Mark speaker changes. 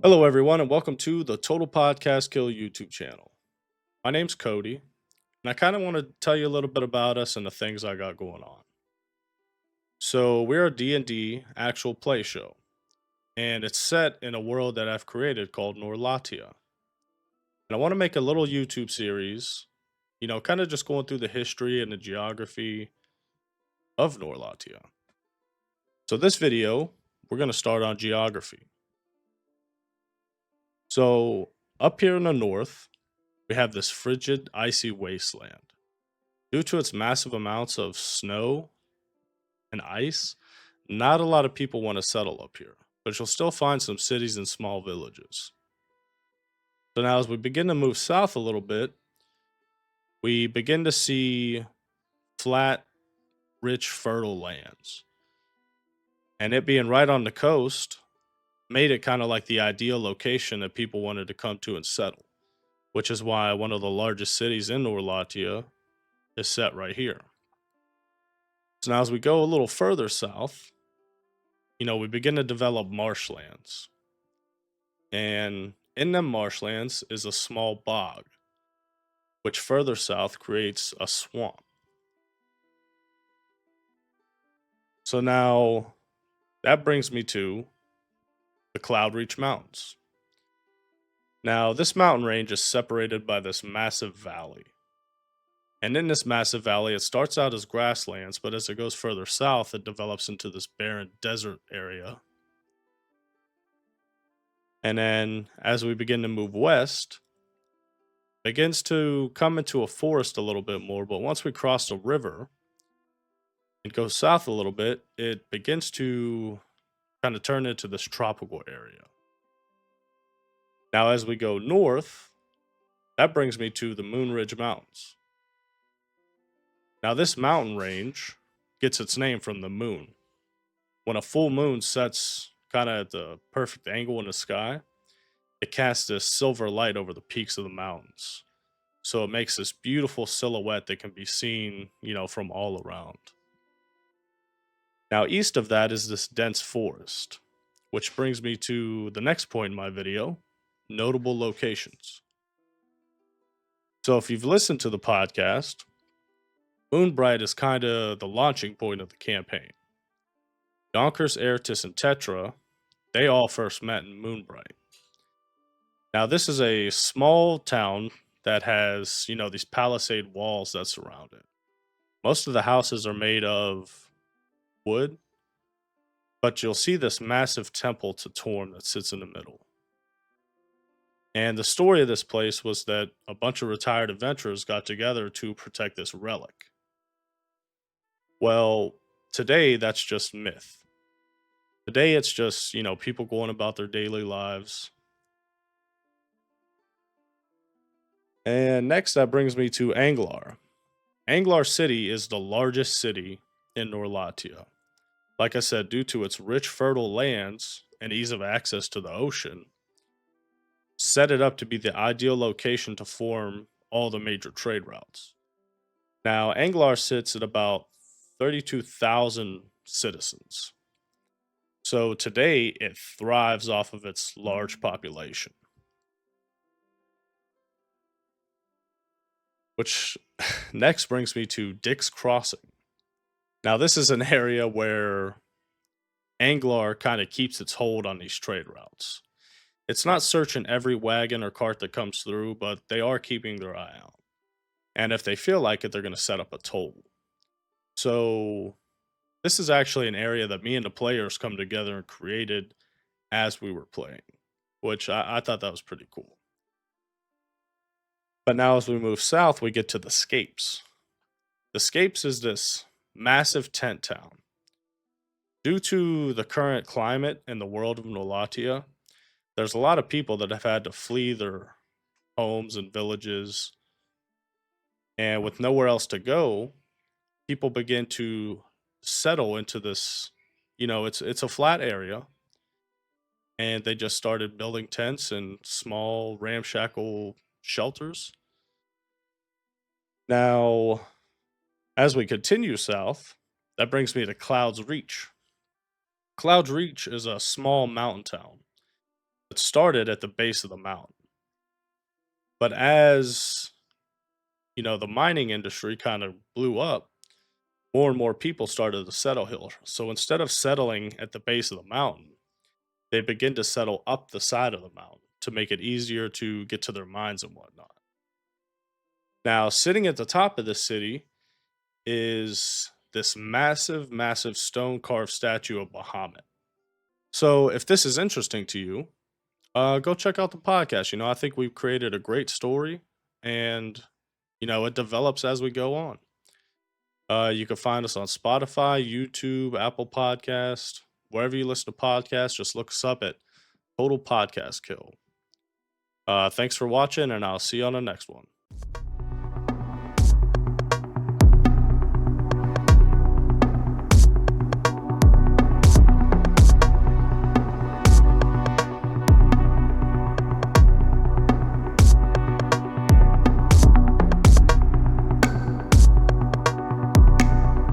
Speaker 1: Hello, everyone, and welcome to the Total Podcast Kill YouTube channel. My name's Cody, and I kind of want to tell you a little bit about us and the things I got going on. So, we're a D&D actual play show, and it's set in a world that I've created called Norlatia. And I want to make a little YouTube series, kind of just going through the history and the geography of Norlatia. So, this video, we're going to start on geography. So, up here in the north, we have this frigid, icy wasteland. Due to its massive amounts of snow and ice, not a lot of people want to settle up here, but you'll still find some cities and small villages. So now, as we begin to move south a little bit, we begin to see flat, rich, fertile lands. And it being right on the coast made it kind of like the ideal location that people wanted to come to and settle, which is why one of the largest cities in Norlatia is set right here. So now, as we go a little further south, we begin to develop marshlands. And in them marshlands is a small bog, which further south creates a swamp. So now that brings me to the Cloud Reach Mountains. Now, this mountain range is separated by this massive valley. And in this massive valley, it starts out as grasslands, but as it goes further south, it develops into this barren desert area. And then as we begin to move west, begins to come into a forest a little bit more, but once we cross a river and go south a little bit, it begins to kind of turn into this tropical area. Now, as we go north, that brings me to the Moon Ridge Mountains. Now, this mountain range gets its name from the moon. When a full moon sets kind of at the perfect angle in the sky, it casts this silver light over the peaks of the mountains. So it makes this beautiful silhouette that can be seen, from all around. Now, east of that is this dense forest, which brings me to the next point in my video, notable locations. So if you've listened to the podcast, Moonbright is kind of the launching point of the campaign. Yonkers, Eratis, and Tetra, they all first met in Moonbright. Now, this is a small town that has, these palisade walls that surround it. Most of the houses are made of wood, but you'll see this massive temple to Torm that sits in the middle. And the story of this place was that a bunch of retired adventurers got together to protect this relic. Well, today that's just myth. Today it's just, people going about their daily lives. And next that brings me to Anglar. Anglar City is the largest city in Norlatia. Like I said, due to its rich, fertile lands and ease of access to the ocean, set it up to be the ideal location to form all the major trade routes. Now, Anglar sits at about 32,000 citizens. So today it thrives off of its large population. Which next brings me to Dick's Crossing. Now, this is an area where Anglar kind of keeps its hold on these trade routes. It's not searching every wagon or cart that comes through, but they are keeping their eye out. And if they feel like it, they're going to set up a toll. So, this is actually an area that me and the players come together and created as we were playing, which I thought that was pretty cool. But now, as we move south, we get to the Scapes. The Scapes is this massive tent town. Due to the current climate in the world of Nolatia, there's a lot of people that have had to flee their homes and villages. And with nowhere else to go, people begin to settle into this, it's a flat area. And they just started building tents and small ramshackle shelters. Now, as we continue south, that brings me to Cloud's Reach. Cloud's Reach is a small mountain town. It started at the base of the mountain. But as, the mining industry kind of blew up, more and more people started to settle here. So instead of settling at the base of the mountain, they begin to settle up the side of the mountain to make it easier to get to their mines and whatnot. Now, sitting at the top of the city is this massive, massive stone carved statue of Bahamut. So, if this is interesting to you, go check out the podcast. I think we've created a great story, and it develops as we go on. You can find us on Spotify, YouTube, Apple Podcast, wherever you listen to podcasts. Just look us up at Total Podcast Kill. Thanks for watching, and I'll see you on the next one.